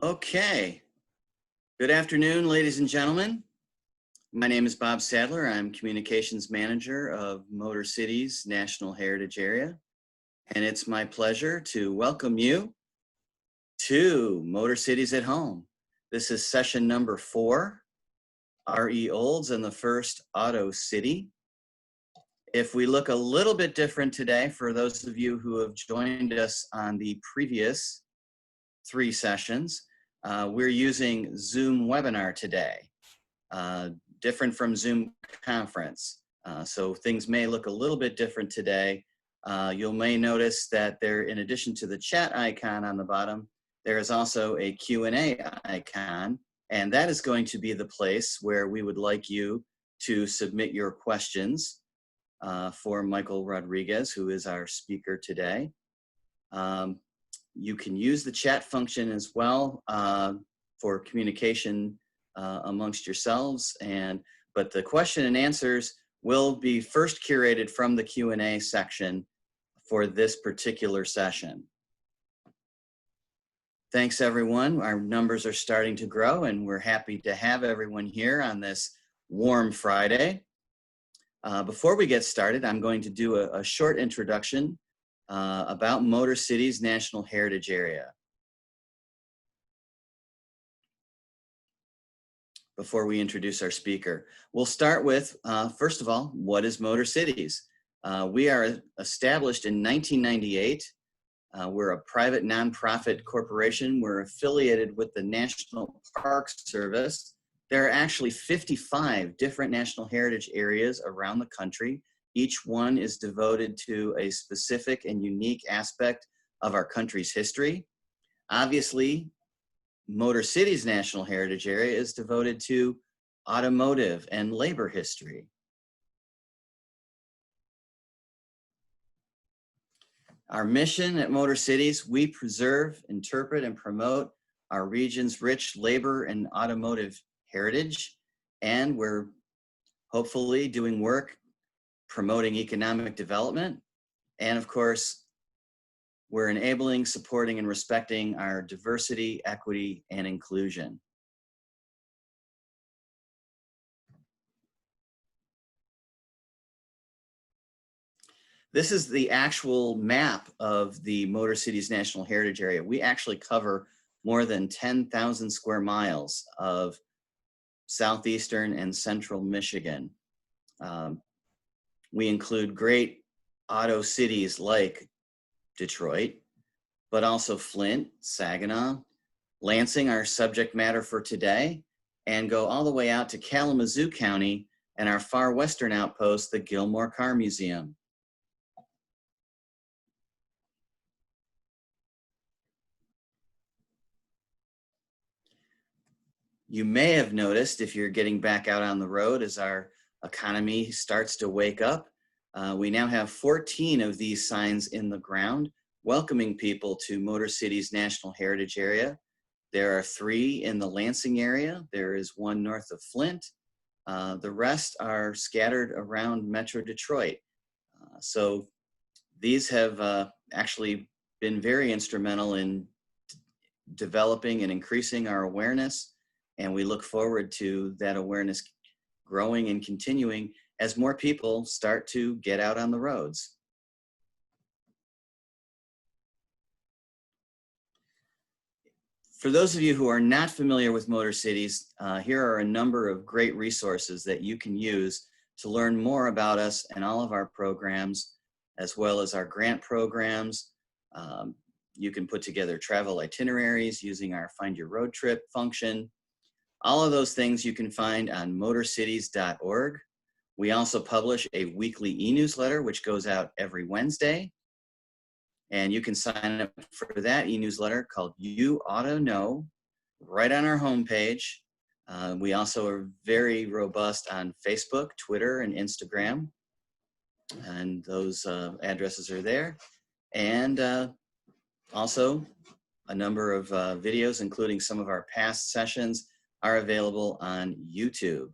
Okay. Good afternoon, ladies and gentlemen. My name is Bob Sadler. I'm Communications Manager of MotorCities National Heritage Area, and it's my pleasure to welcome you to MotorCities at Home. This is session number 4, R.E. Olds and the First Auto City. If we look a little bit different today, for those of you who have joined us on the previous 3 sessions, we're using Zoom webinar today, different from Zoom conference. So things may look a little bit different today. You may notice that there, in addition to the chat icon on the bottom, there is also a Q&A icon, and that is going to be the place where we would like you to submit your questions for Michael Rodriguez, who is our speaker today. You can use the chat function as well for communication amongst yourselves, but the question and answers will be first curated from the Q&A section for this particular session. Thanks, everyone. Our numbers are starting to grow, and we're happy to have everyone here on this warm Friday. Before we get started, I'm going to do a short introduction about MotorCities National Heritage Area. Before we introduce our speaker, we'll start with, first of all, what is MotorCities? We are established in 1998. We're a private nonprofit corporation. We're affiliated with the National Park Service. There are actually 55 different national heritage areas around the country. Each one is devoted to a specific and unique aspect of our country's history. Obviously, MotorCities National Heritage Area is devoted to automotive and labor history. Our mission at MotorCities: we preserve, interpret, and promote our region's rich labor and automotive heritage, and we're hopefully doing work promoting economic development, and of course, we're enabling, supporting, and respecting our diversity, equity, and inclusion. This is the actual map of the MotorCities National Heritage Area. We actually cover more than 10,000 square miles of southeastern and central Michigan. We include great auto cities like Detroit, but also Flint, Saginaw, Lansing, our subject matter for today, and go all the way out to Kalamazoo County and our far western outpost, the Gilmore Car Museum. You may have noticed, if you're getting back out on the road, as our economy starts to wake up, we now have 14 of these signs in the ground welcoming people to MotorCities National Heritage Area. There are 3 in the Lansing area. There is 1 north of Flint. The rest are scattered around Metro Detroit. So these have actually been very instrumental in developing and increasing our awareness, and we look forward to that awareness growing and continuing as more people start to get out on the roads. For those of you who are not familiar with MotorCities, here are a number of great resources that you can use to learn more about us and all of our programs, as well as our grant programs. You can put together travel itineraries using our Find Your Road Trip function. All of those things you can find on motorcities.org. We also publish a weekly e-newsletter, which goes out every Wednesday. And you can sign up for that e-newsletter called You Oughta Know right on our homepage. We also are very robust on Facebook, Twitter, and Instagram. And those addresses are there. And also a number of videos, including some of our past sessions, are available on YouTube.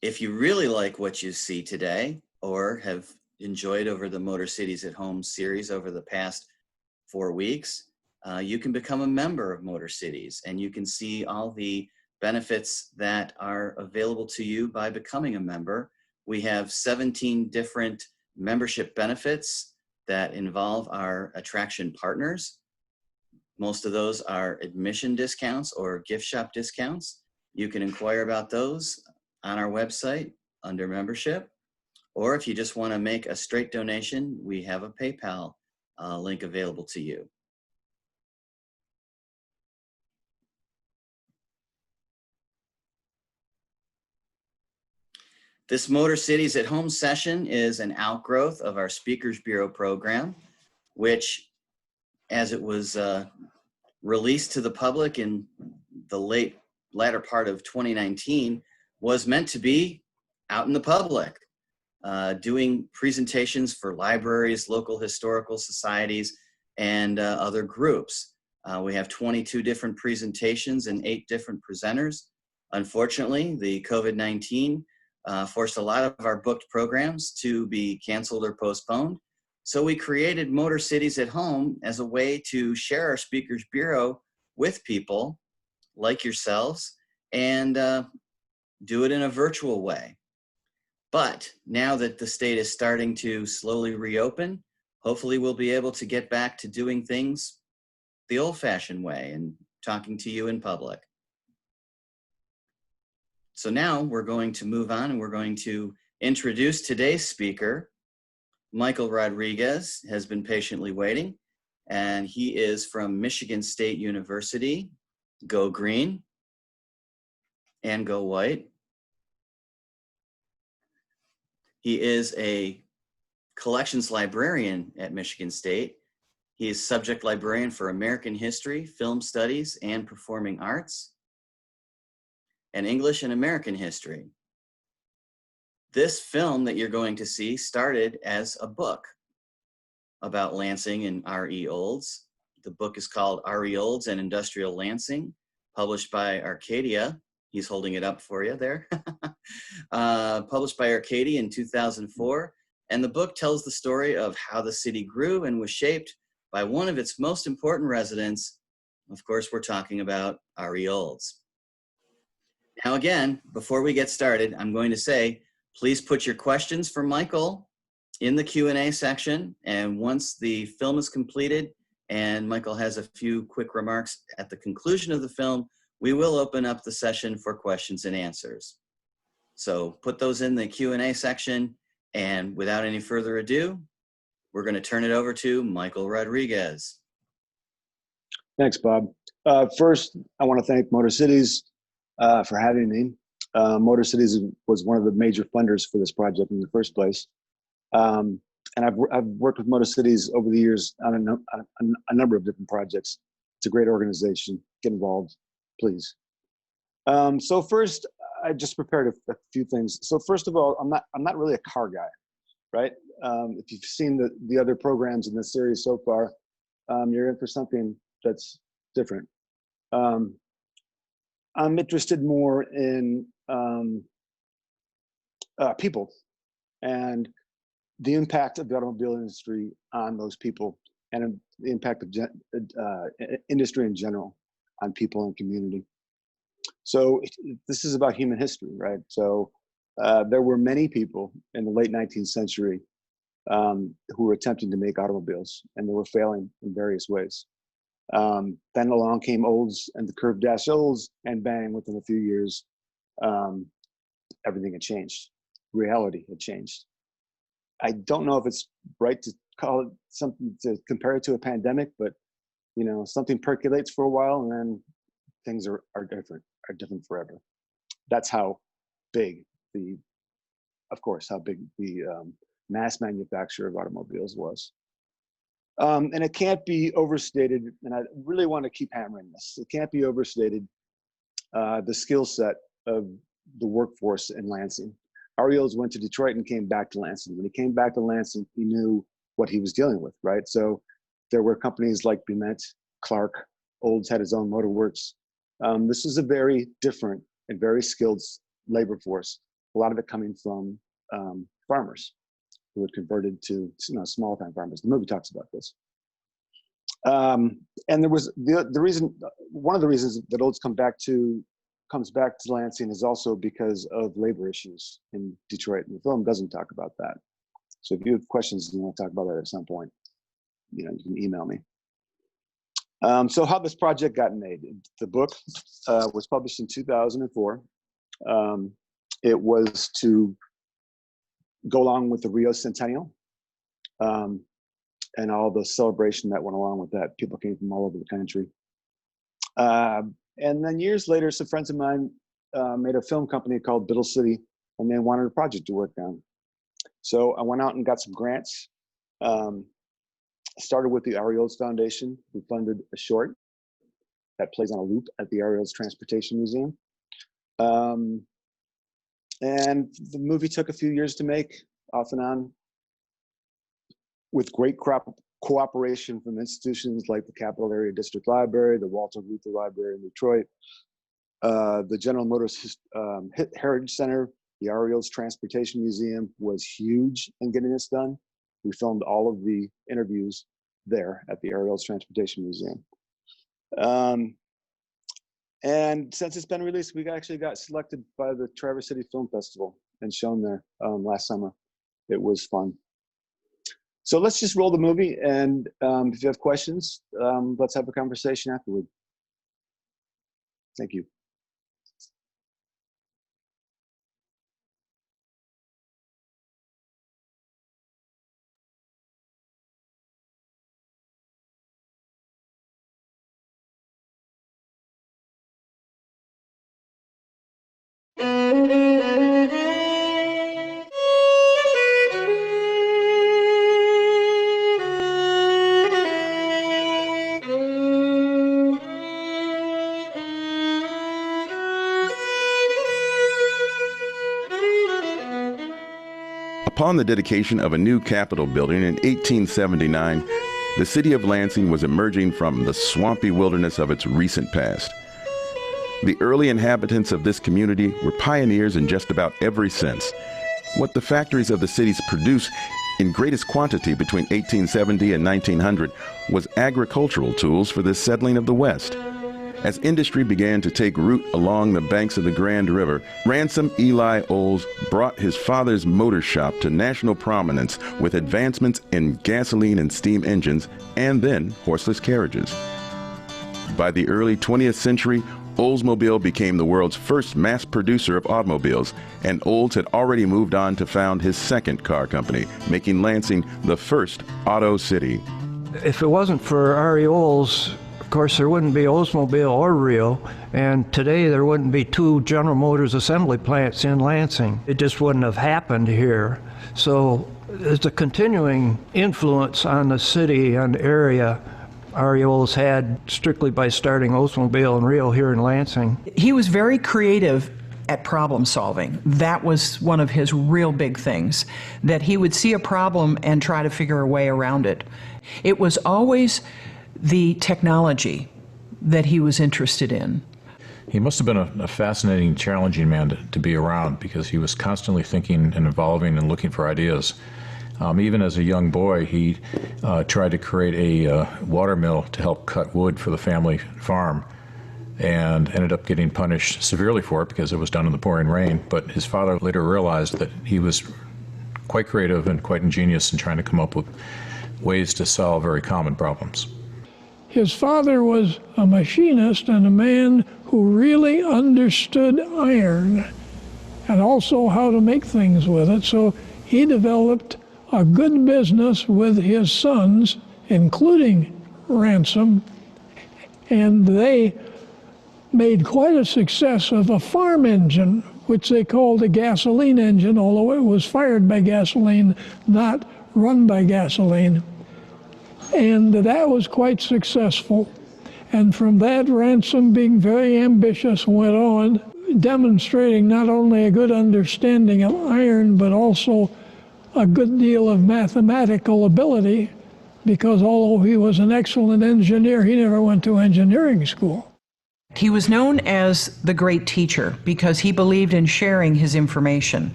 If you really like what you see today, or have enjoyed over the Motor Cities at Home series over the past 4 weeks, you can become a member of Motor Cities, and you can see all the benefits that are available to you by becoming a member. We have 17 different membership benefits that involve our attraction partners. Most of those are admission discounts or gift shop discounts. You can inquire about those on our website under membership. Or if you just want to make a straight donation, we have a PayPal link available to you. This Motor Cities at Home session is an outgrowth of our Speakers Bureau program, which, as it was released to the public in the latter part of 2019, was meant to be out in the public, doing presentations for libraries, local historical societies, and other groups. We have 22 different presentations and 8 different presenters. Unfortunately, the COVID-19 forced a lot of our booked programs to be canceled or postponed. So we created Motor Cities at Home as a way to share our Speakers Bureau with people like yourselves and do it in a virtual way. But now that the state is starting to slowly reopen, hopefully we'll be able to get back to doing things the old-fashioned way and talking to you in public. So now we're going to move on and we're going to introduce today's speaker. Michael Rodriguez has been patiently waiting, and he is from Michigan State University. Go green and go white. He is a collections librarian at Michigan State. He is subject librarian for American history, film studies, and performing arts, and English and American history. This film that you're going to see started as a book about Lansing and R.E. Olds. The book is called R.E. Olds and Industrial Lansing, published by Arcadia. He's holding it up for you there. Published by Arcadia in 2004. And the book tells the story of how the city grew and was shaped by one of its most important residents. Of course, we're talking about R.E. Olds. Now again, before we get started, I'm going to say, please put your questions for Michael in the Q&A section. And once the film is completed and Michael has a few quick remarks at the conclusion of the film, we will open up the session for questions and answers. So put those in the Q&A section, and without any further ado, we're going to turn it over to Michael Rodriguez. Thanks, Bob. First, I want to thank Motor Cities for having me. Motor Cities was one of the major funders for this project in the first place. And I've worked with Motor Cities over the years on a number of different projects. It's a great organization. Get involved, please. So first, I just prepared a few things. So first of all, I'm not really a car guy, right? If you've seen the other programs in this series so far, you're in for something that's different. I'm interested more in people and the impact of the automobile industry on those people, and the impact of industry in general on people and community. So this is about human history, right? So there were many people in the late 19th century who were attempting to make automobiles, and they were failing in various ways. Then along came Olds and the curved dash Olds, and bang, within a few years, everything had changed. Reality had changed. I don't know if it's right to call it something, to compare it to a pandemic, but you know, something percolates for a while and then things are different forever. That's how big how big the mass manufacture of automobiles was. And it can't be overstated, and I really want to keep hammering this. It can't be overstated, the skill set of the workforce in Lansing. R.E. Olds went to Detroit and came back to Lansing. When he came back to Lansing, he knew what he was dealing with, right? So there were companies like Bumet, Clark, Olds had his own motor works. This is a very different and very skilled labor force, a lot of it coming from farmers. who had converted to small time farmers. The movie talks about this. And there was the reason, one of the reasons that Olds comes back to Lansing is also because of labor issues in Detroit. And the film doesn't talk about that. So if you have questions and you want to talk about that at some point, you can email me. So how this project got made. The book was published in 2004. It was to go along with the Rio Centennial and all the celebration that went along with that. People came from all over the country. And then years later, some friends of mine made a film company called Biddle City, and they wanted a project to work on. So I went out and got some grants. Started with the Ari Olds Foundation, who funded a short that plays on a loop at the Ari Olds Transportation Museum. And the movie took a few years to make, off and on, with great cooperation from institutions like the Capital Area District Library, the Walter Luther Library in Detroit, the General Motors Heritage Center, the Ari Olds Transportation Museum was huge in getting this done. We filmed all of the interviews there at the Ari Olds Transportation Museum. And since it's been released, we actually got selected by the Traverse City Film Festival and shown there last summer. It was fun. So let's just roll the movie, and if you have questions, let's have a conversation afterward. Thank you. Upon the dedication of a new Capitol building in 1879, the city of Lansing was emerging from the swampy wilderness of its recent past. The early inhabitants of this community were pioneers in just about every sense. What the factories of the cities produced in greatest quantity between 1870 and 1900 was agricultural tools for the settling of the West. As industry began to take root along the banks of the Grand River, Ransom Eli Olds brought his father's motor shop to national prominence with advancements in gasoline and steam engines and then horseless carriages. By the early 20th century, Oldsmobile became the world's first mass producer of automobiles, and Olds had already moved on to found his second car company, making Lansing the first auto city. If it wasn't for Ari Olds, of course, there wouldn't be Oldsmobile or Rio, and today there wouldn't be two General Motors assembly plants in Lansing. It just wouldn't have happened here. So there's a continuing influence on the city and area Ari Olds had strictly by starting Oldsmobile and Rio here in Lansing. He was very creative at problem solving. That was one of his real big things, that he would see a problem and try to figure a way around it. It was always the technology that he was interested in. He must have been a fascinating, challenging man to be around, because he was constantly thinking and evolving and looking for ideas. Even as a young boy, he tried to create a water mill to help cut wood for the family farm, and ended up getting punished severely for it because it was done in the pouring rain. But his father later realized that he was quite creative and quite ingenious in trying to come up with ways to solve very common problems. His father was a machinist and a man who really understood iron and also how to make things with it. So he developed a good business with his sons, including Ransom, and they made quite a success of a farm engine, which they called a gasoline engine, although it was fired by gasoline, not run by gasoline. And that was quite successful. And from that, Ransom, being very ambitious, went on, demonstrating not only a good understanding of iron, but also a good deal of mathematical ability, because although he was an excellent engineer, he never went to engineering school. He was known as the great teacher because he believed in sharing his information.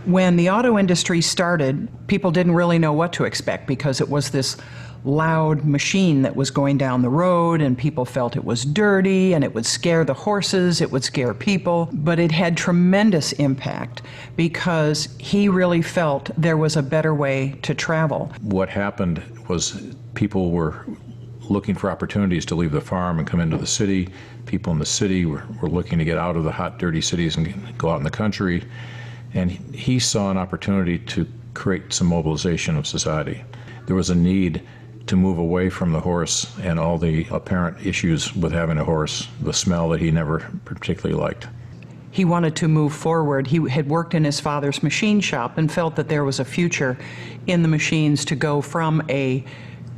When the auto industry started, people didn't really know what to expect because it was this loud machine that was going down the road, and people felt it was dirty and it would scare the horses, it would scare people. But it had tremendous impact because he really felt there was a better way to travel. What happened was people were looking for opportunities to leave the farm and come into the city. People in the city were looking to get out of the hot, dirty cities and go out in the country. And he saw an opportunity to create some mobilization of society. There was a need to move away from the horse and all the apparent issues with having a horse, the smell that he never particularly liked. He wanted to move forward. He had worked in his father's machine shop and felt that there was a future in the machines to go from a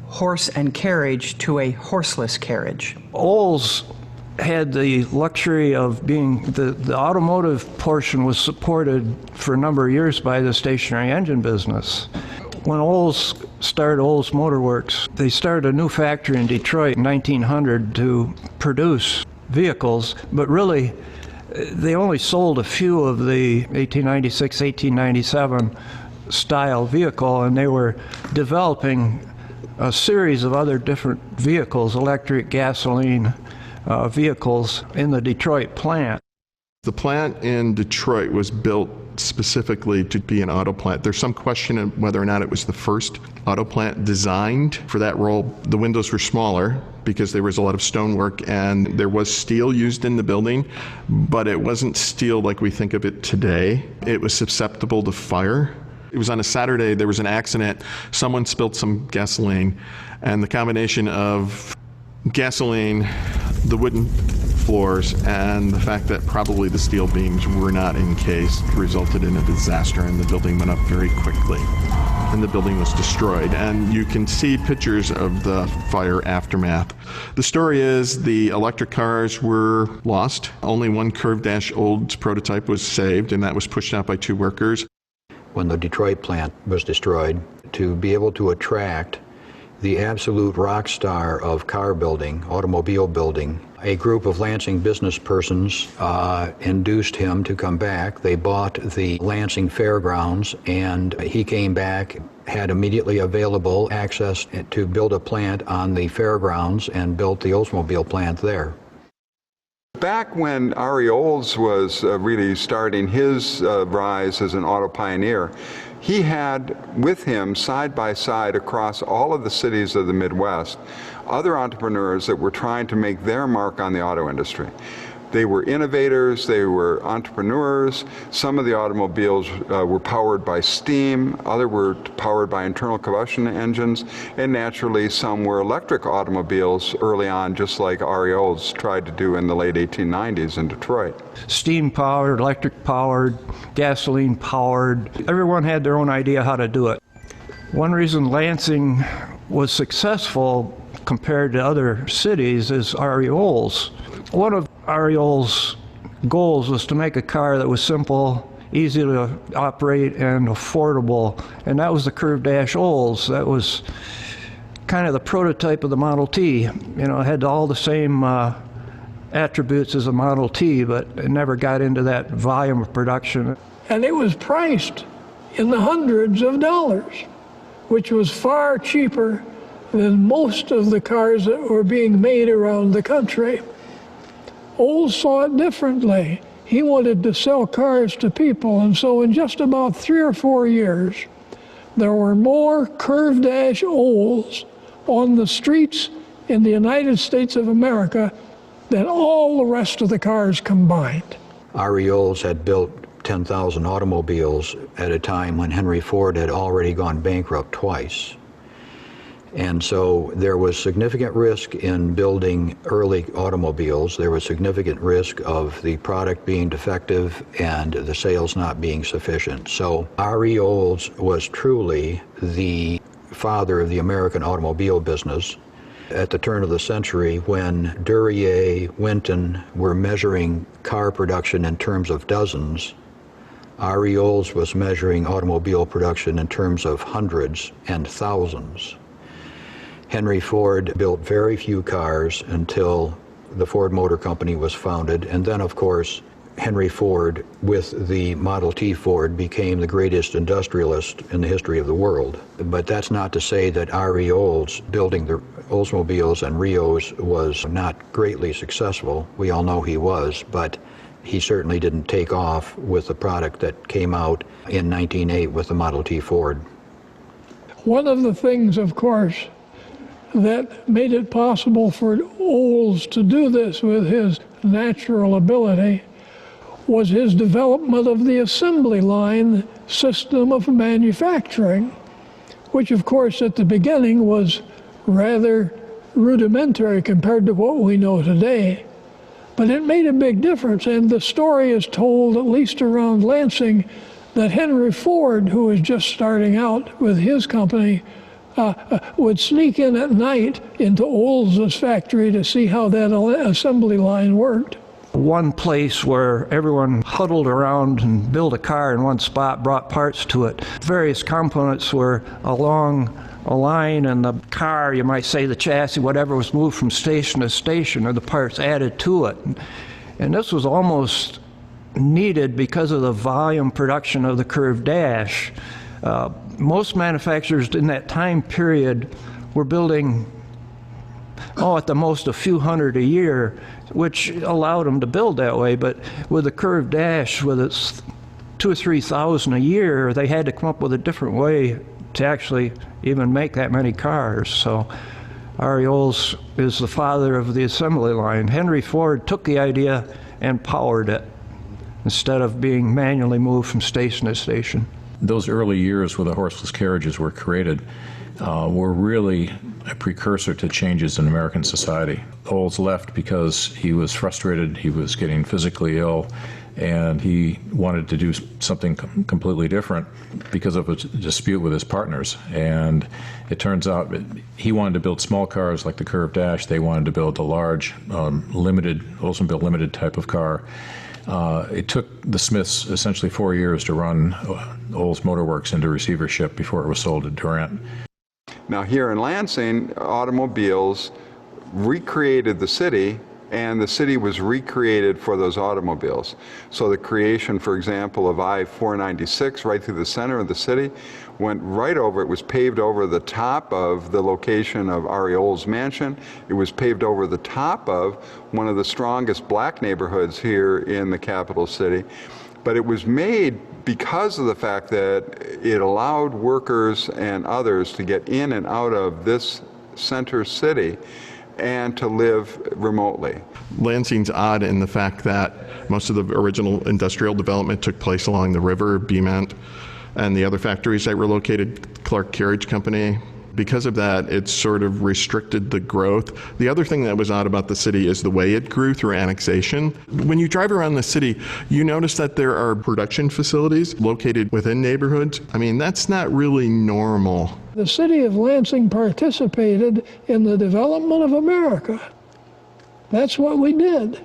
horse and carriage to a horseless carriage. Olds had the luxury of being, the automotive portion was supported for a number of years by the stationary engine business. When Olds started Olds Motor Works, they started a new factory in Detroit in 1900 to produce vehicles, but really they only sold a few of the 1896, 1897 style vehicle, and they were developing a series of other different vehicles, electric, gasoline vehicles in the Detroit plant. The plant in Detroit was built specifically to be an auto plant. There's some question of whether or not it was the first auto plant designed for that role. The windows were smaller because there was a lot of stonework and there was steel used in the building, but it wasn't steel like we think of it today. It was susceptible to fire. It was on a Saturday, there was an accident, someone spilled some gasoline, and the combination of gasoline, the wooden floors, and the fact that probably the steel beams were not encased resulted in a disaster, and the building went up very quickly. And the building was destroyed. And you can see pictures of the fire aftermath. The story is the electric cars were lost. Only one curved dash Olds prototype was saved, and that was pushed out by 2 workers. When the Detroit plant was destroyed, to be able to attract the absolute rock star of car building, automobile building, a group of Lansing business persons induced him to come back. They bought the Lansing Fairgrounds, and he came back, had immediately available access to build a plant on the fairgrounds, and built the Oldsmobile plant there. Back when Ari Olds was really starting his rise as an auto pioneer, he had with him, side by side across all of the cities of the Midwest, other entrepreneurs that were trying to make their mark on the auto industry. They were innovators, they were entrepreneurs. Some of the automobiles were powered by steam, others were powered by internal combustion engines, and naturally some were electric automobiles early on, just like Ari Olds tried to do in the late 1890s in Detroit. Steam powered, electric powered, gasoline powered. Everyone had their own idea how to do it. One reason Lansing was successful compared to other cities is Ari Olds. One of Ari Olds' goals was to make a car that was simple, easy to operate, and affordable, and that was the curved dash Olds. That was kind of the prototype of the Model T. You know, it had all the same attributes as a Model T, but it never got into that volume of production. And it was priced in the hundreds of dollars, which was far cheaper than most of the cars that were being made around the country. Olds saw it differently. He wanted to sell cars to people, and so in just about 3 or 4 years, there were more curved dash Olds on the streets in the United States of America than all the rest of the cars combined. Ari Olds had built 10,000 automobiles at a time when Henry Ford had already gone bankrupt twice. And so there was significant risk in building early automobiles. There was significant risk of the product being defective and the sales not being sufficient. So Ari Olds was truly the father of the American automobile business. At the turn of the century, when Duryea, Winton were measuring car production in terms of dozens, Ari Olds was measuring automobile production in terms of hundreds and thousands. Henry Ford built very few cars until the Ford Motor Company was founded, and then of course Henry Ford, with the Model T Ford, became the greatest industrialist in the history of the world. But that's not to say that R.E. Olds building the Oldsmobiles and Rios was not greatly successful. We all know he was, but he certainly didn't take off with the product that came out in 1908 with the Model T Ford. One of the things, of course, that made it possible for Olds to do this with his natural ability was his development of the assembly line system of manufacturing, which of course at the beginning was rather rudimentary compared to what we know today. But it made a big difference, and the story is told, at least around Lansing, that Henry Ford, who was just starting out with his company, would sneak in at night into Olds' factory to see how that assembly line worked. One place where everyone huddled around and built a car in one spot, brought parts to it. Various components were along a line, and the car, you might say the chassis, whatever, was moved from station to station, or the parts added to it. And this was almost needed because of the volume production of the curved dash. Most manufacturers in that time period were building, at the most a few hundred a year, which allowed them to build that way. But with the curved dash, with its 2,000 or 3,000 a year, they had to come up with a different way to actually even make that many cars. So R.E. Olds is the father of the assembly line. Henry Ford took the idea and powered it instead of being manually moved from station to station. Those early years where the horseless carriages were created were really a precursor to changes in American society. Olds left because he was frustrated, he was getting physically ill, and he wanted to do something completely different because of a dispute with his partners. And it turns out he wanted to build small cars like the curved dash. They wanted to build a large, Oldsmobile Limited type of car. It took the Smiths essentially 4 years to run Olds Motor Works into receivership before it was sold to Durant. Now here in Lansing, automobiles recreated the city, and the city was recreated for those automobiles. So the creation, for example, of I-496 right through the center of the city went right over, it was paved over the top of the location of R.E. Olds' mansion. It was paved over the top of one of the strongest black neighborhoods here in the capital city. But it was made because of the fact that it allowed workers and others to get in and out of this center city and to live remotely. Lansing's odd in the fact that most of the original industrial development took place along the river, Beemont, and the other factories that were located, Clark Carriage Company. Because of that, it sort of restricted the growth. The other thing that was odd about the city is the way it grew through annexation. When you drive around the city, you notice that there are production facilities located within neighborhoods. I mean, that's not really normal. The city of Lansing participated in the development of America. That's what we did.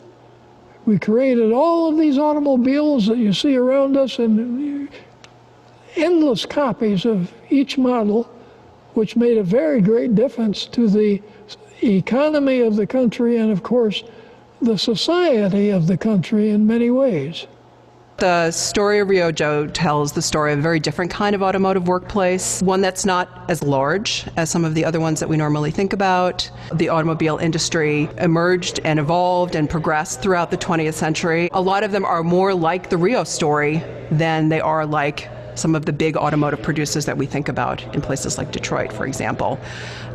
We created all of these automobiles that you see around us, and endless copies of each model, which made a very great difference to the economy of the country and, of course, the society of the country in many ways. The story of Ryojo tells the story of a very different kind of automotive workplace, one that's not as large as some of the other ones that we normally think about. The automobile industry emerged and evolved and progressed throughout the 20th century. A lot of them are more like the Rio story than they are like some of the big automotive producers that we think about in places like Detroit, for example.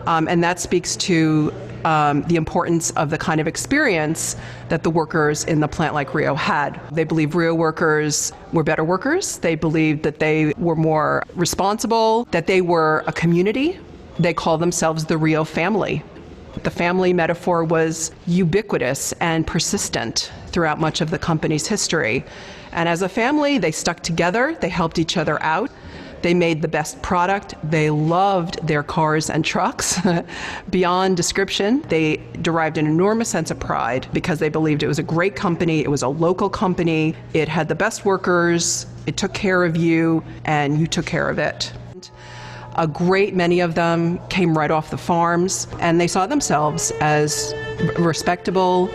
And that speaks to the importance of the kind of experience that the workers in the plant like Rio had. They believed Rio workers were better workers. They believed that they were more responsible, that they were a community. They called themselves the Rio family. The family metaphor was ubiquitous and persistent throughout much of the company's history. And as a family, they stuck together, they helped each other out, they made the best product, they loved their cars and trucks beyond description. They derived an enormous sense of pride because they believed it was a great company, it was a local company, it had the best workers, it took care of you, and you took care of it. A great many of them came right off the farms, and they saw themselves as respectable,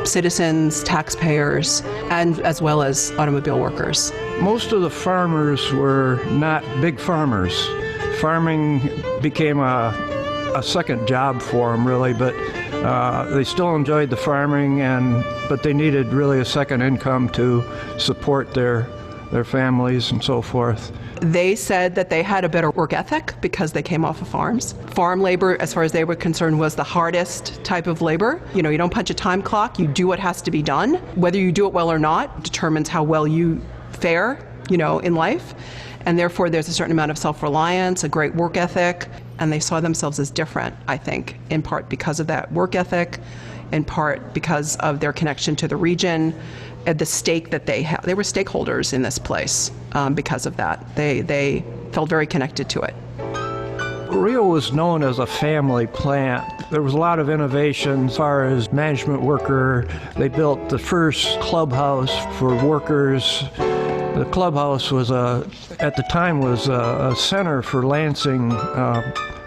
citizens, taxpayers, and as well as automobile workers. Most of the farmers were not big farmers. Farming became a second job for them, really, but they still enjoyed the farming, but they needed really a second income to support their families and so forth. They said that they had a better work ethic because they came off of farms. Farm labor, as far as they were concerned, was the hardest type of labor. You know, you don't punch a time clock, you do what has to be done. Whether you do it well or not determines how well you fare, you know, in life. And therefore, there's a certain amount of self-reliance, a great work ethic, and they saw themselves as different, I think, in part because of that work ethic, in part because of their connection to the region, and the stake that they have. They were stakeholders in this place because of that. They felt very connected to it. Rio was known as a family plant. There was a lot of innovation as far as management worker. They built the first clubhouse for workers. The clubhouse was at the time was a center for Lansing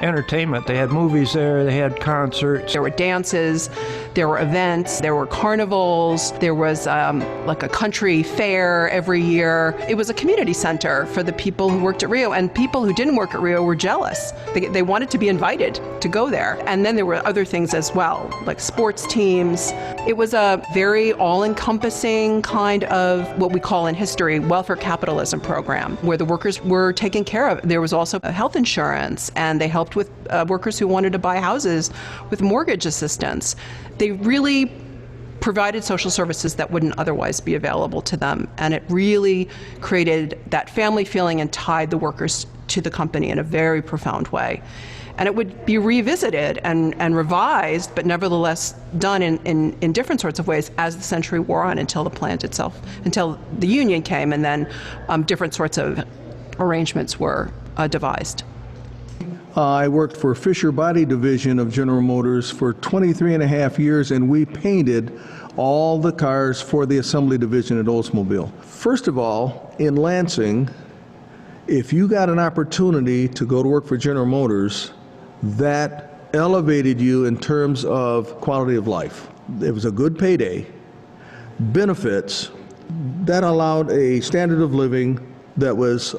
entertainment. They had movies there, they had concerts. There were dances, there were events, there were carnivals, there was like a country fair every year. It was a community center for the people who worked at Rio, and people who didn't work at Rio were jealous. They wanted to be invited to go there. And then there were other things as well, like sports teams. It was a very all-encompassing kind of what we call in history welfare capitalism program, where the workers were taken care of. There was also health insurance, and they helped with workers who wanted to buy houses with mortgage assistance. They really provided social services that wouldn't otherwise be available to them, and it really created that family feeling and tied the workers to the company in a very profound way. And it would be revisited and revised, but nevertheless done in different sorts of ways as the century wore on until the plant itself, until the union came, and then different sorts of arrangements were devised. I worked for Fisher Body Division of General Motors for 23 and a half years, and we painted all the cars for the assembly division at Oldsmobile. First of all, in Lansing, if you got an opportunity to go to work for General Motors, that elevated you in terms of quality of life. It was a good payday, benefits, that allowed a standard of living that was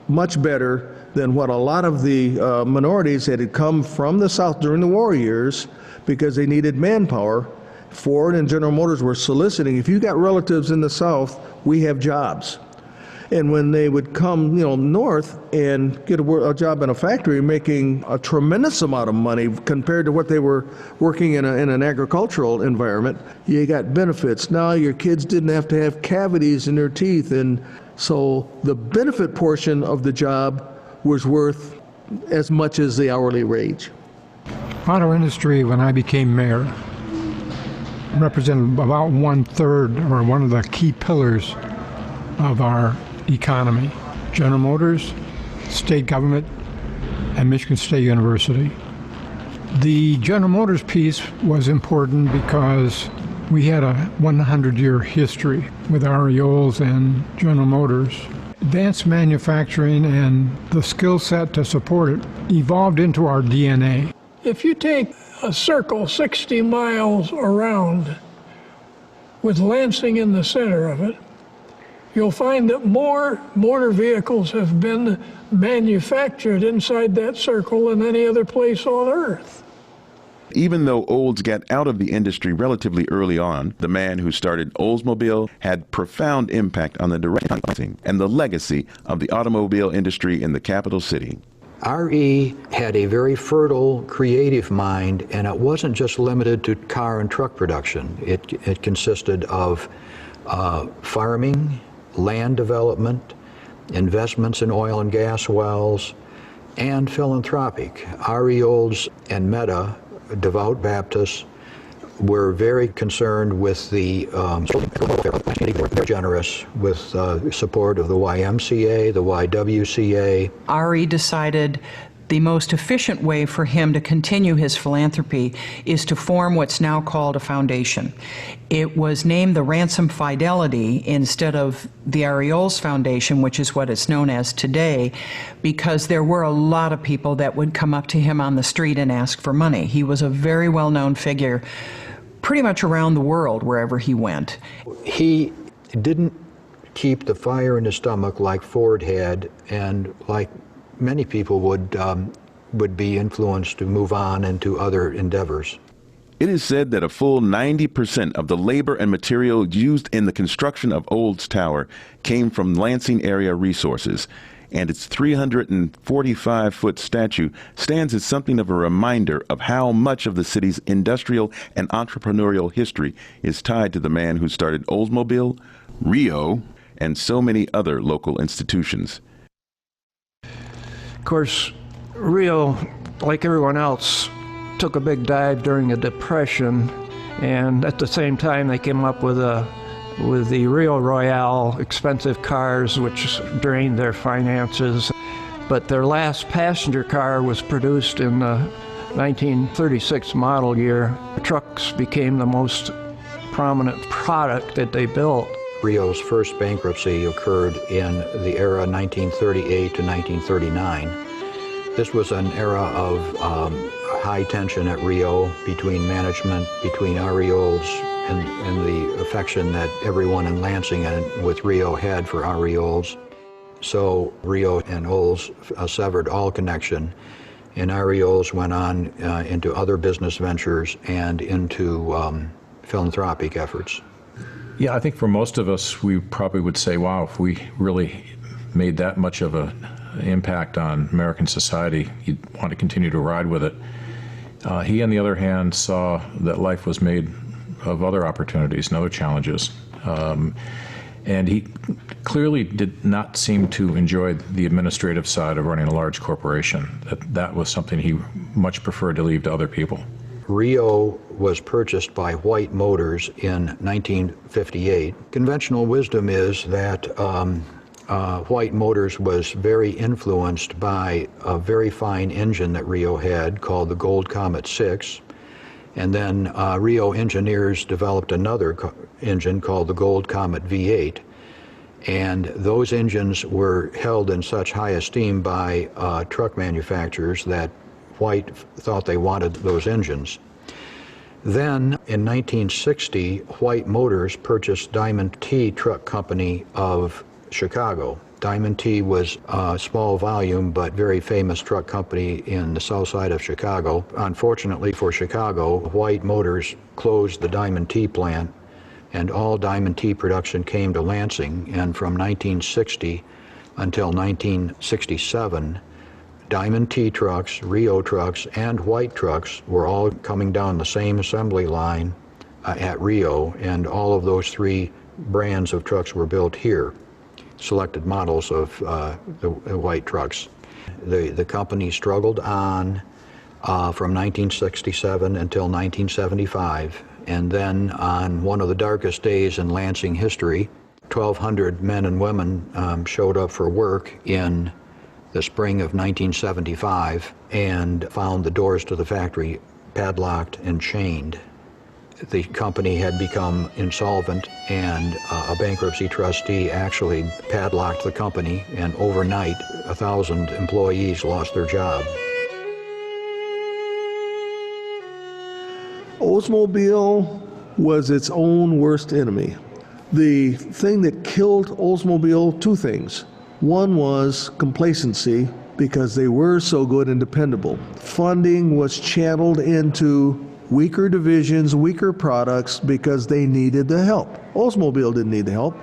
much better than what a lot of the minorities that had come from the South during the war years because they needed manpower. Ford and General Motors were soliciting, if you got relatives in the South, we have jobs. And when they would come, north and get a job in a factory making a tremendous amount of money compared to what they were working in an agricultural environment, you got benefits. Now your kids didn't have to have cavities in their teeth, and so the benefit portion of the job was worth as much as the hourly wage. Auto industry, when I became mayor, represented about 1/3 or one of the key pillars of our economy. General Motors, state government, and Michigan State University. The General Motors piece was important because we had a 100-year history with Arioles and General Motors. Advanced manufacturing and the skill set to support it evolved into our DNA. If you take a circle 60 miles around with Lansing in the center of it, you'll find that more motor vehicles have been manufactured inside that circle than any other place on Earth. Even though Olds got out of the industry relatively early on, the man who started Oldsmobile had profound impact on the direction and the legacy of the automobile industry in the capital city. R.E. had a very fertile, creative mind, and it wasn't just limited to car and truck production. It consisted of farming, land development, investments in oil and gas wells, and philanthropic. R.E. Olds and Meta, devout Baptists, were very concerned with the generous with support of the YMCA, the YWCA. R.E. decided the most efficient way for him to continue his philanthropy is to form what's now called a foundation. It was named the Ransom Fidelity instead of the Arioles Foundation, which is what it's known as today, because there were a lot of people that would come up to him on the street and ask for money. He was a very well-known figure, pretty much around the world wherever he went. He didn't keep the fire in his stomach like Ford had, and like many people would be influenced to move on into other endeavors. It is said that a full 90% of the labor and material used in the construction of Olds Tower came from Lansing area resources, and its 345-foot statue stands as something of a reminder of how much of the city's industrial and entrepreneurial history is tied to the man who started Oldsmobile, Rio, and so many other local institutions. Of course, Rio, like everyone else, took a big dive during the Depression, and at the same time they came up with the Rio Royale expensive cars, which drained their finances. But their last passenger car was produced in the 1936 model year. Trucks became the most prominent product that they built. Rio's first bankruptcy occurred in the era 1938 to 1939. This was an era of high tension at Rio between management, between Ari Olds, and the affection that everyone in Lansing and with Rio had for Ari Olds. So Rio and Olds severed all connection, and Ari Olds went on into other business ventures and into philanthropic efforts. Yeah, I think for most of us, we probably would say, wow, if we really made that much of an impact on American society, you'd want to continue to ride with it. He, on the other hand, saw that life was made of other opportunities and other challenges. And he clearly did not seem to enjoy the administrative side of running a large corporation. That was something he much preferred to leave to other people. Rio was purchased by White Motors in 1958. Conventional wisdom is that White Motors was very influenced by a very fine engine that Rio had called the Gold Comet 6. And then Rio engineers developed another engine called the Gold Comet V8. And those engines were held in such high esteem by truck manufacturers that White thought they wanted those engines. Then in 1960, White Motors purchased Diamond T Truck Company of Chicago. Diamond T was a small volume but very famous truck company in the south side of Chicago. Unfortunately for Chicago, White Motors closed the Diamond T plant, and all Diamond T production came to Lansing. And from 1960 until 1967, Diamond T trucks, Rio trucks, and White trucks were all coming down the same assembly line at Rio, and all of those three brands of trucks were built here, selected models of the White trucks. The company struggled on from 1967 until 1975, and then on one of the darkest days in Lansing history, 1,200 men and women showed up for work in the spring of 1975 and found the doors to the factory padlocked and chained. The company had become insolvent, and a bankruptcy trustee actually padlocked the company, and overnight 1,000 employees lost their job. Oldsmobile was its own worst enemy. The thing that killed Oldsmobile, two things. One was complacency, because they were so good and dependable. Funding was channeled into weaker divisions, weaker products, because they needed the help. Oldsmobile didn't need the help,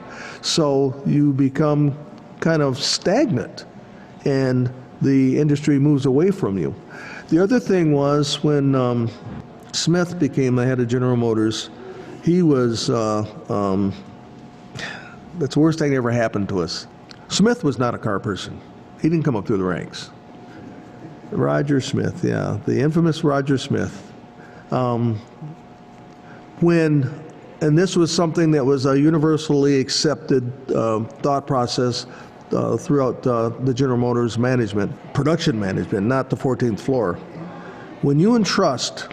so you become kind of stagnant, and the industry moves away from you. The other thing was when Smith became the head of General Motors, he was, that's the worst thing that ever happened to us. Smith was not a car person. He didn't come up through the ranks. Roger Smith, yeah, the infamous Roger Smith. And this was something that was a universally accepted thought process throughout the General Motors management, production management, not the 14th floor. When you entrust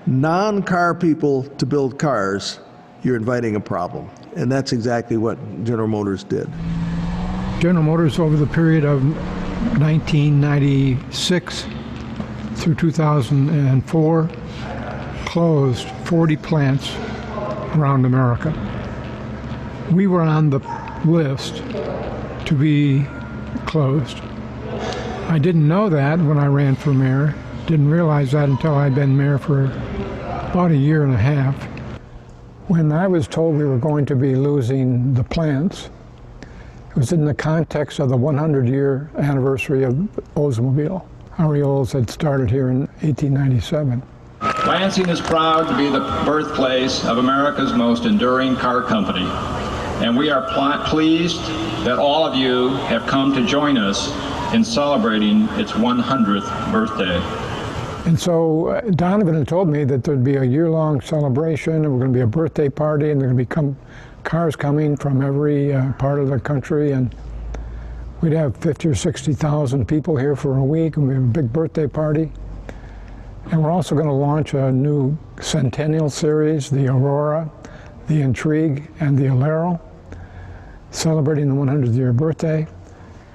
non-car people to build cars, you're inviting a problem. And that's exactly what General Motors did. General Motors, over the period of 1996 through 2004, closed 40 plants around America. We were on the list to be closed. I didn't know that when I ran for mayor. Didn't realize that until I'd been mayor for about a year and a half. When I was told we were going to be losing the plants, it was in the context of the 100-year anniversary of Oldsmobile. Harry Olds had started here in 1897. Lansing is proud to be the birthplace of America's most enduring car company, and we are pleased that all of you have come to join us in celebrating its 100th birthday. And so Donovan had told me that there'd be a year-long celebration, and we're going to be a birthday party, and there are going to be cars coming from every part of the country, and we'd have 50 or 60,000 people here for a week, and we have a big birthday party. And we're also going to launch a new centennial series, the Aurora, the Intrigue, and the Alero, celebrating the 100th-year birthday.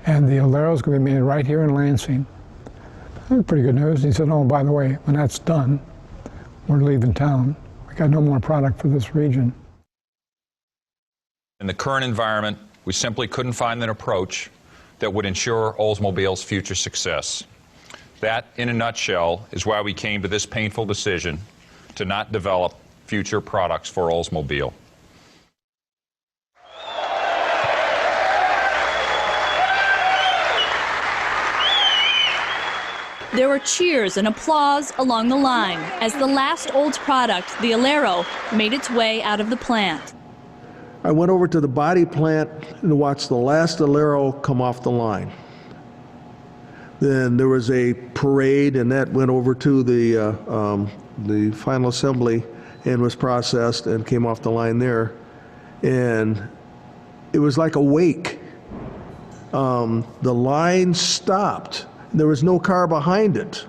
And the Alero is going to be made right here in Lansing. That was pretty good news. He said, oh, by the way, when that's done, we're leaving town. We got no more product for this region. In the current environment, we simply couldn't find an approach that would ensure Oldsmobile's future success. That, in a nutshell, is why we came to this painful decision to not develop future products for Oldsmobile. There were cheers and applause along the line as the last Olds product, the Alero, made its way out of the plant. I went over to the body plant and watched the last Alero come off the line. Then there was a parade, and that went over to the final assembly and was processed and came off the line there. And it was like a wake. The line stopped. There was no car behind it.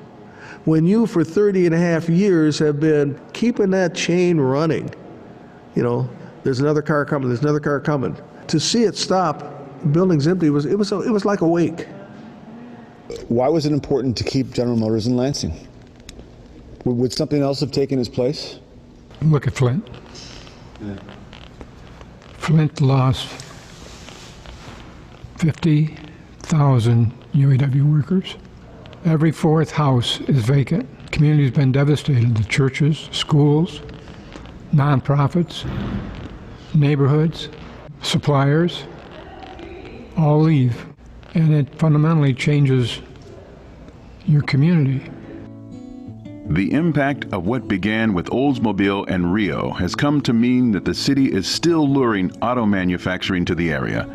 When you, for 30.5 years, have been keeping that chain running, you know, there's another car coming, there's another car coming. To see it stop, the building's empty, it was like a wake. Why was it important to keep General Motors in Lansing? Would something else have taken its place? Look at Flint. Yeah. Flint lost 50,000 UAW workers. Every fourth house is vacant. Community's been devastated. The churches, schools, nonprofits, neighborhoods, suppliers, all leave. And it fundamentally changes your community. The impact of what began with Oldsmobile and Rio has come to mean that the city is still luring auto manufacturing to the area.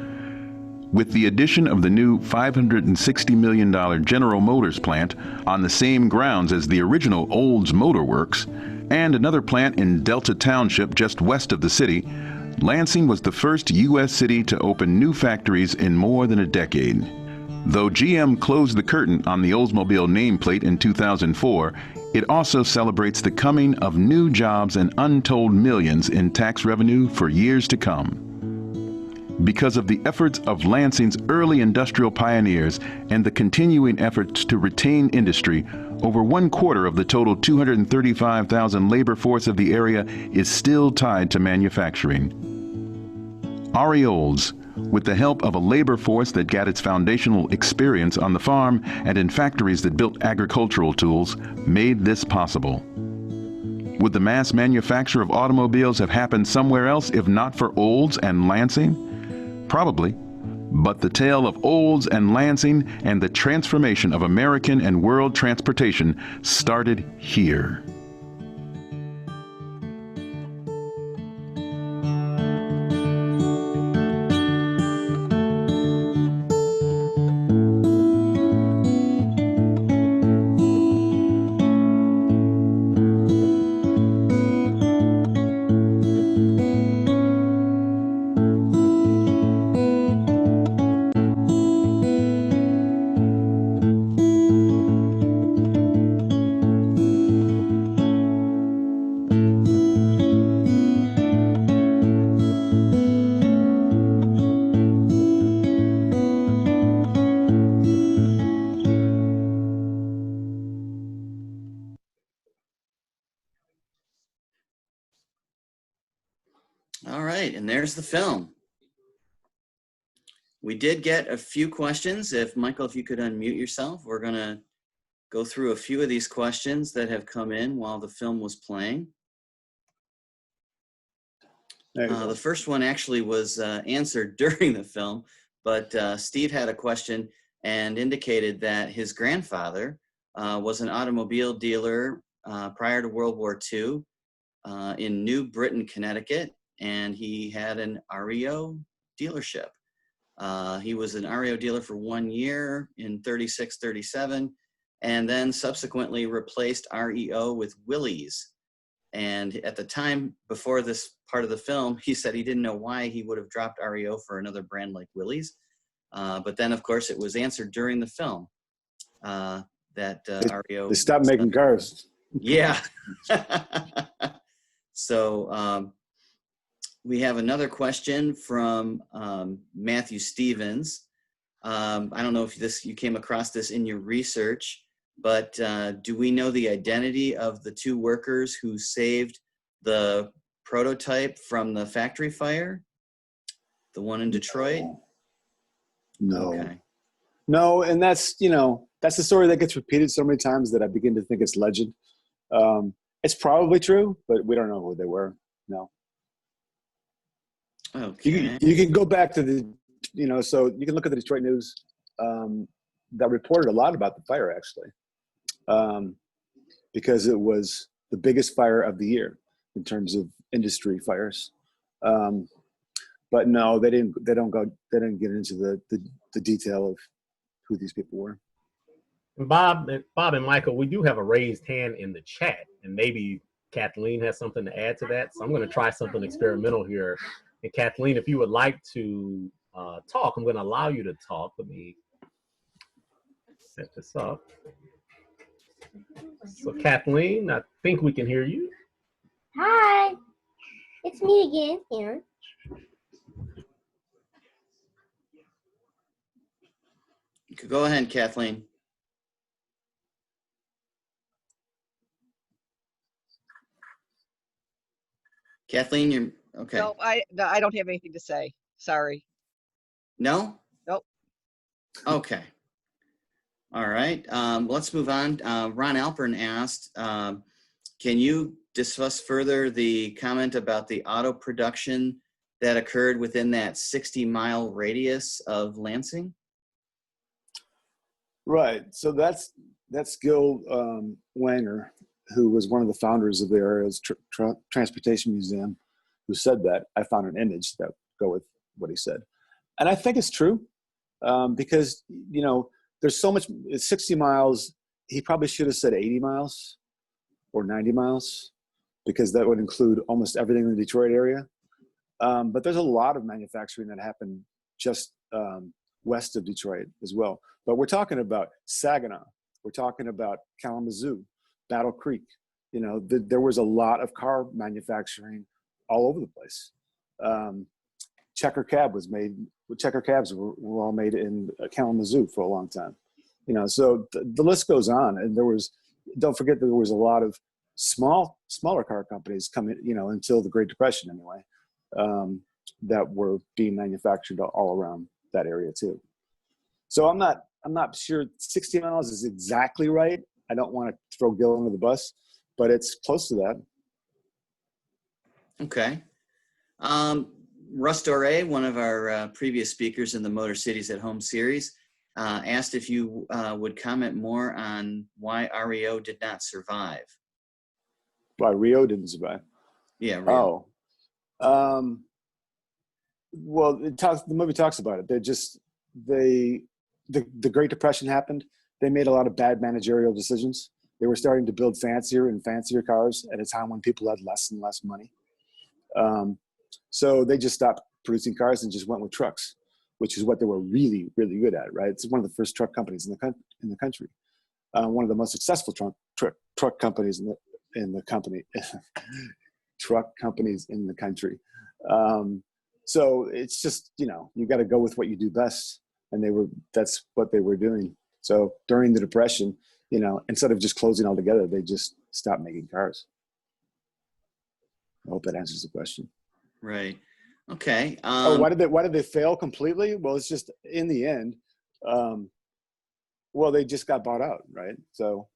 With the addition of the new $560 million General Motors plant on the same grounds as the original Olds Motor Works, and another plant in Delta Township just west of the city, Lansing was the first U.S. city to open new factories in more than a decade. Though GM closed the curtain on the Oldsmobile nameplate in 2004, it also celebrates the coming of new jobs and untold millions in tax revenue for years to come. Because of the efforts of Lansing's early industrial pioneers and the continuing efforts to retain industry, over 1/4 of the total 235,000 labor force of the area is still tied to manufacturing. Ari Olds, with the help of a labor force that got its foundational experience on the farm and in factories that built agricultural tools, made this possible. Would the mass manufacture of automobiles have happened somewhere else if not for Olds and Lansing? Probably. But the tale of Olds and Lansing and the transformation of American and world transportation started here. All right, and there's the film. We did get a few questions. Michael, if you could unmute yourself, we're going to go through a few of these questions that have come in while the film was playing. The first one actually was answered during the film, but Steve had a question and indicated that his grandfather was an automobile dealer prior to World War II in New Britain, Connecticut, and he had an REO dealership. He was an REO dealer for 1 year in 36, 37, and then subsequently replaced REO with Willys. And at the time, before this part of the film, he said he didn't know why he would have dropped REO for another brand like Willys. But then, of course, it was answered during the film that REO... They stopped making cars. Yeah. So we have another question from Matthew Stevens. I don't know if you came across this in your research, but do we know the identity of the two workers who saved the prototype from the factory fire? The one in Detroit? No. Okay. No, and that's the story that gets repeated so many times that I begin to think it's legend. It's probably true, but we don't know who they were. No. Okay. You can go back to the, so you can look at the Detroit News that reported a lot about the fire, actually, because it was the biggest fire of the year in terms of industry fires. But no, they didn't get into the detail of who these people were. Bob and Michael, we do have a raised hand in the chat, and maybe Kathleen has something to add to that. So I'm going to try something experimental here. And Kathleen, if you would like to talk, I'm going to allow you to talk. Let me set this up. So Kathleen, I think we can hear you. Hi, it's me again here. You could go ahead, Kathleen. Kathleen, you're okay. No, I don't have anything to say. Sorry. No? Nope. Okay. All right. Let's move on. Ron Alpern asked, can you discuss further the comment about the auto production that occurred within that 60-mile radius of Lansing? Right. So that's Gil Wanger, who was one of the founders of the area's transportation museum, who said that. I found an image that go with what he said, and I think it's true because there's so much. It's 60 miles. He probably should have said 80 miles or 90 miles because that would include almost everything in the Detroit area. But there's a lot of manufacturing that happened just west of Detroit as well. But we're talking about Saginaw. We're talking about Kalamazoo, Battle Creek. There was a lot of car manufacturing all over the place. Checker cabs were all made in Kalamazoo for a long time. So the list goes on. And don't forget that there was a lot of smaller car companies coming, until the Great Depression anyway, that were being manufactured all around that area too. So I'm not sure 60 miles is exactly right. I don't want to throw Gil under the bus, but it's close to that. Okay. Russ Doré, one of our previous speakers in the Motor Cities at Home series, asked if you would comment more on why REO did not survive. Why REO didn't survive? Yeah, REO. Oh. Well, the movie talks about it. The Great Depression happened. They made a lot of bad managerial decisions. They were starting to build fancier and fancier cars at a time when people had less and less money. So they just stopped producing cars and just went with trucks, which is what they were really, really good at, right? It's one of the first truck companies in the country. One of the most successful truck companies in the company. Truck companies in the country. So it's just, you got to go with what you do best. And that's what they were doing. So during the Depression, instead of just closing altogether, they just stopped making cars. I hope that answers the question. Right. Okay. Why did they fail completely? Well, it's just in the end, well, they just got bought out, right? So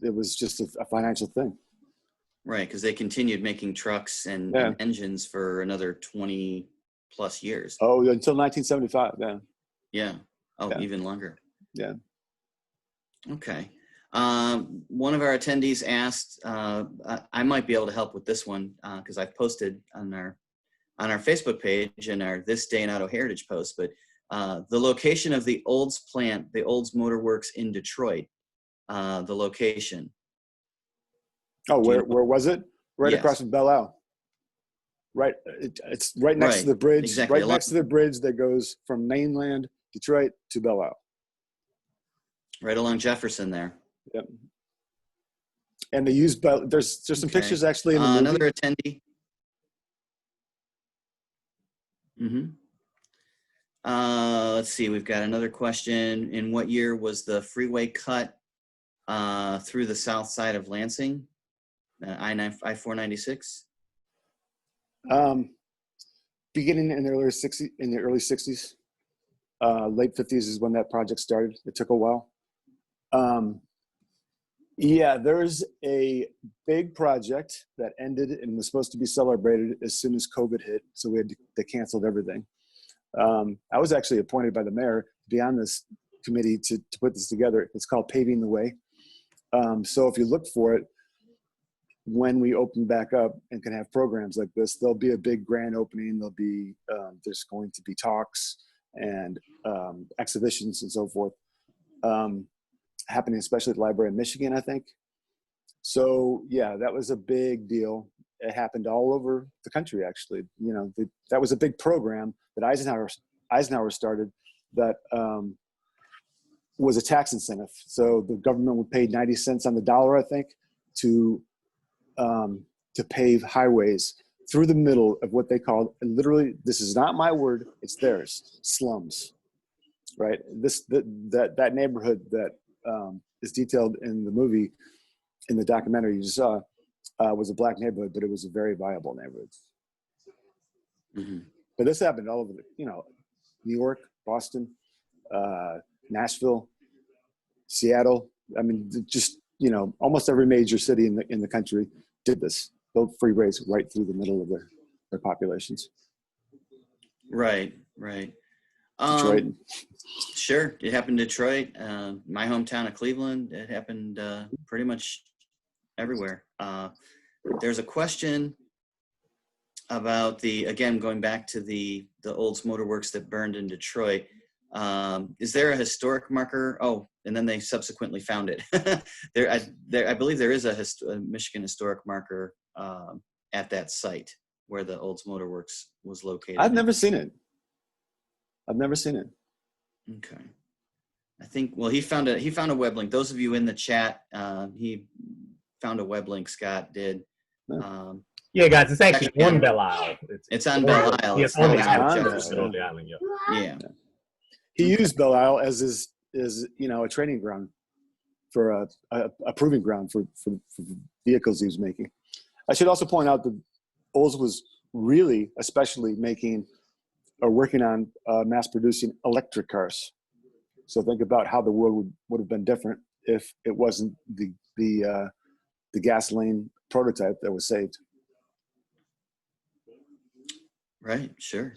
it was just a financial thing. Right, because they continued making trucks and engines for another 20 plus years. Oh, until 1975. Yeah. Yeah. Oh, Yeah. even longer. Yeah. Okay. One of our attendees asked, I might be able to help with this one because I've posted on our Facebook page and our This Day in Auto Heritage post, but the location of the Olds plant, the Olds Motor Works in Detroit, the location. Oh, where was it? Right Yes. across from Belle Isle. Right, it's right next to the bridge. Exactly. Right next to the bridge that goes from mainland Detroit to Belle Isle. Right along Jefferson there. Yep. And they use there's some pictures actually in the movie. Another attendee. Let's see. We've got another question. In what year was the freeway cut through the south side of Lansing? I-496. Beginning in the early 60s. Late 50s is when that project started. It took a while. Yeah, there's a big project that ended and was supposed to be celebrated as soon as COVID hit, so they canceled everything. I was actually appointed by the mayor to be on this committee to put this together. It's called Paving the Way. So if you look for it, when we open back up and can have programs like this, there'll be a big grand opening. There'll be there's going to be talks and exhibitions and so forth happening, especially at the Library in Michigan, I think. So yeah, that was a big deal. It happened all over the country, actually. You know, that was a big program that Eisenhower started that was a tax incentive. So the government would pay 90 cents on the dollar, I think, to pave highways through the middle of what they called, and literally, this is not my word, it's theirs, slums, right? That neighborhood that is detailed in the movie, in the documentary you just saw, was a black neighborhood, but it was a very viable neighborhood. Mm-hmm. But this happened all over, New York, Boston, Nashville, Seattle. I mean, just, almost every major city in the country did this, built freeways right through the middle of their populations. Right. Detroit. Sure, it happened in Detroit, my hometown of Cleveland. It happened pretty much everywhere. There's a question about going back to the Olds Motor Works that burned in Detroit. Is there a historic marker? Oh, and then they subsequently found it. I believe there is a Michigan historic marker at that site where the Olds Motor Works was located. I've never seen it. Okay. I think, well, he found a web link. Those of you in the chat, he found a web link, Scott did. Yeah, guys, it's actually on Belle Isle. It's on Belle Isle. Yes, on the Jefferson. island. Yeah. He used Belle Isle as his a training ground for a proving ground for vehicles he was making. I should also point out that Olds was really especially working on mass producing electric cars. So think about how the world would have been different if it wasn't the gasoline prototype that was saved. Right, sure.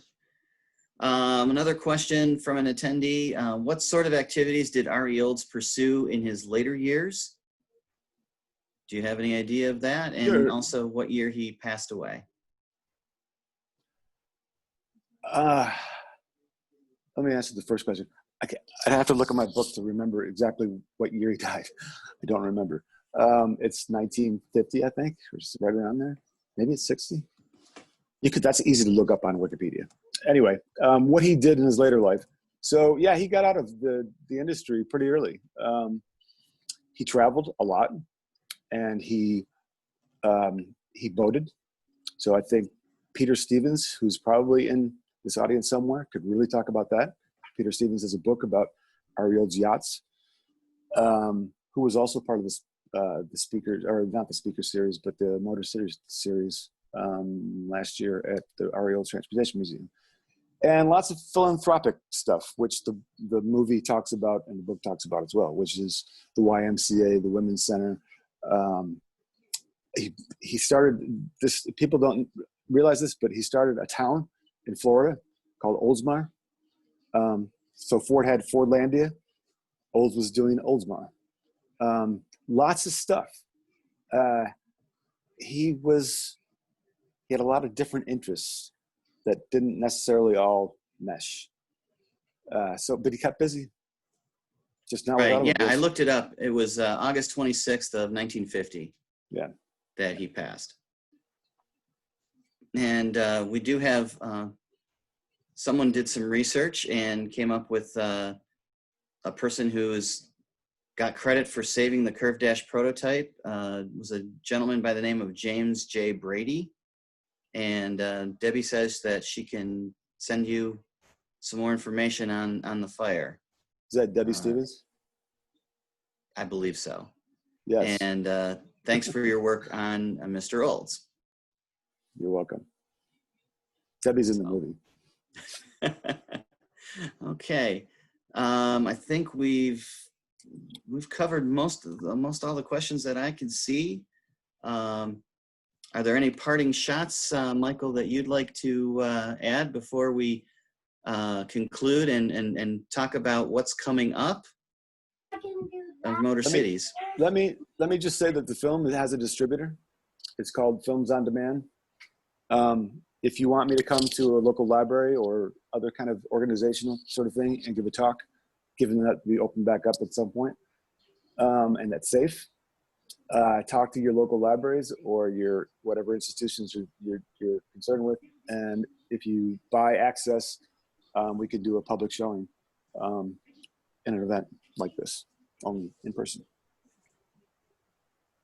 Another question from an attendee. What sort of activities did R.E. Olds pursue in his later years? Do you have any idea of that? And Sure. Also what year he passed away? Let me answer the first question. I'd have to look at my book to remember exactly what year he died. I don't remember. It's 1950, I think, or just right around there. Maybe it's 60. That's easy to look up on Wikipedia. Anyway, what he did in his later life. So yeah, he got out of the industry pretty early. He traveled a lot, and he boated. So I think Peter Stevens, who's probably in this audience somewhere, could really talk about that. Peter Stevens has a book about R.E. Olds yachts, who was also part of this the speaker, or not the speaker series, but the MotorCities series last year at the REO Transportation Museum. And lots of philanthropic stuff, which the movie talks about and the book talks about as well, which is the YMCA, the Women's Center. He started this, people don't realize this, but he started a town in Florida called Oldsmar. So Ford had Fordlandia. Olds was doing Oldsmar. Lots of stuff. He had a lot of different interests that didn't necessarily all mesh. But he kept busy. Just not right. Yeah, I looked it up. It was August 26th of 1950. Yeah. That he passed. And we do have, someone did some research and came up with a person who's got credit for saving the curved dash prototype. Was a gentleman by the name of James J. Brady. And Debbie says that she can send you some more information on the fire. Is that Debbie Stevens? I believe so. Yes. And thanks for your work on Mr. Olds. You're welcome. Debbie's in the movie. Okay. I think we've covered most all the questions that I can see. Are there any parting shots, Michael, that you'd like to add before we conclude and talk about what's coming up of MotorCities? Let me just say that the film has a distributor. It's called Films on Demand. If you want me to come to a local library or other kind of organizational sort of thing and give a talk, given that we open back up at some point, and that's safe, talk to your local libraries or your whatever institutions you're concerned with. And if you buy access, we could do a public showing in an event like this, only in person.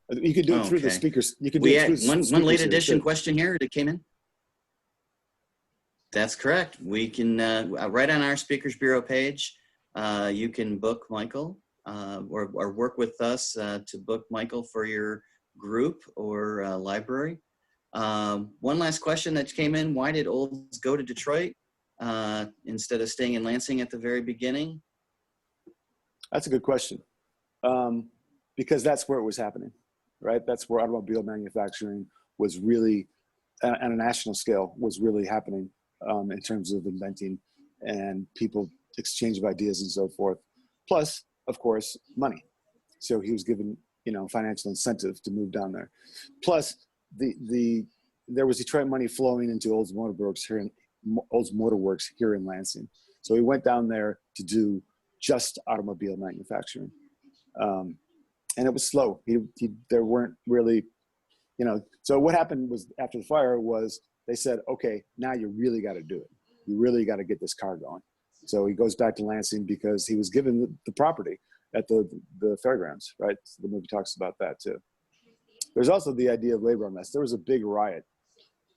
You could do it through the speakers. You could do it through one late edition question here that came in. That's correct. We can, right on our Speakers Bureau page, you can book Michael or work with us to book Michael for your group or library. One last question that came in: why did Olds go to Detroit instead of staying in Lansing at the very beginning? That's a good question. Because that's where it was happening, right? That's where automobile manufacturing was really, on a national scale, was really happening in terms of inventing and people exchange of ideas and so forth. Plus, of course, money. So he was given, financial incentive to move down there. Plus, there was Detroit money flowing into Olds Motorworks here in Lansing. So he went down there to do just automobile manufacturing. And it was slow. There weren't really, so what happened was after the fire was they said, okay, now you really got to do it. You really got to get this car going. So he goes back to Lansing because he was given the property at the fairgrounds, right? So the movie talks about that too. There's also the idea of labor unrest. There was a big riot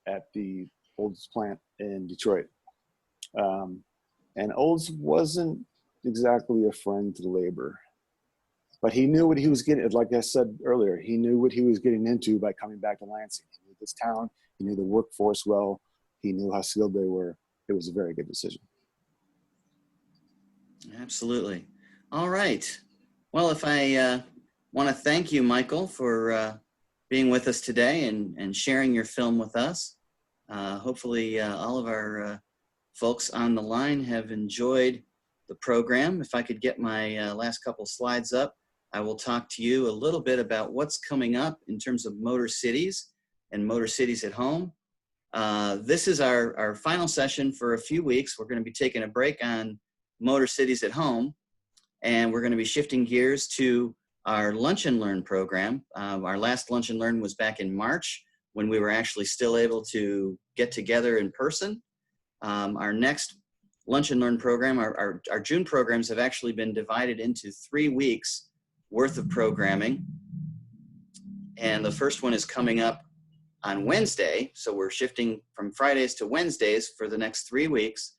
at the Olds plant in Detroit. And Olds wasn't exactly a friend to labor. But he knew what he was getting, like I said earlier, he knew what he was getting into by coming back to Lansing. He knew this town, he knew the workforce well, he knew how skilled they were. It was a very good decision. Absolutely. All right. Well, if I want to thank you, Michael, for being with us today and sharing your film with us. Hopefully all of our folks on the line have enjoyed the program. If I could get my last couple slides up, I will talk to you a little bit about what's coming up in terms of MotorCities and MotorCities at Home. This is our final session for a few weeks. We're going to be taking a break on MotorCities at Home, and we're going to be shifting gears to our Lunch and Learn program. Our last Lunch and Learn was back in March when we were actually still able to get together in person. Our next Lunch and Learn program, our June programs have actually been divided into 3 weeks worth of programming. And the first one is coming up on Wednesday. So we're shifting from Fridays to Wednesdays for the next 3 weeks.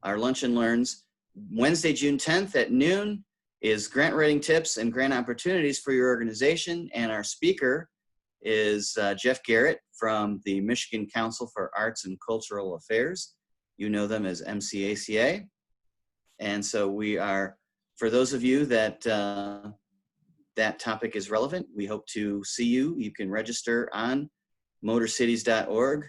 Our Lunch and Learns, Wednesday, June 10th at noon is grant writing tips and grant opportunities for your organization. And our speaker is Jeff Garrett from the Michigan Council for Arts and Cultural Affairs. You know them as MCACA. And so we are, for those of you that that topic is relevant, we hope to see you. You can register on MotorCities.org.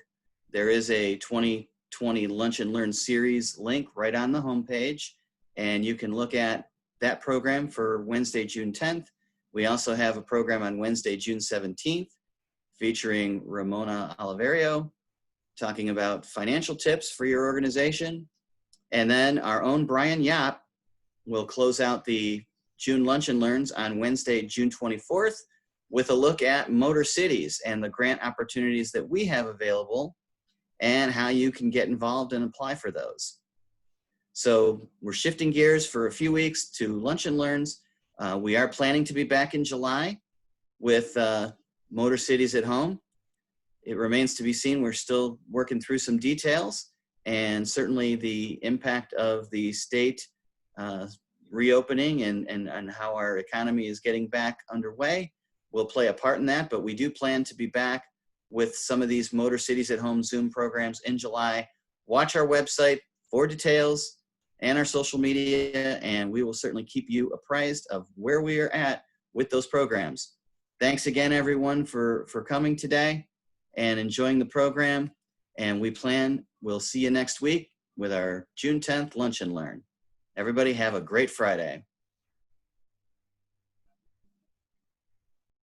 There is a 2020 Lunch and Learn series link right on the homepage, and you can look at that program for Wednesday, June 10th. We also have a program on Wednesday, June 17th, featuring Ramona Oliverio, talking about financial tips for your organization. And then our own Brian Yap will close out the June Lunch and Learns on Wednesday, June 24th, with a look at MotorCities and the grant opportunities that we have available and how you can get involved and apply for those. So we're shifting gears for a few weeks to Lunch and Learns. We are planning to be back in July with MotorCities at Home. It remains to be seen. We're still working through some details, and certainly the impact of the state reopening and how our economy is getting back underway will play a part in that. But we do plan to be back with some of these MotorCities at Home Zoom programs in July. Watch our website for details and our social media, and we will certainly keep you apprised of where we are at with those programs. Thanks again, everyone, for coming today and enjoying the program. And we'll see you next week with our June 10th Lunch and Learn. Everybody have a great Friday.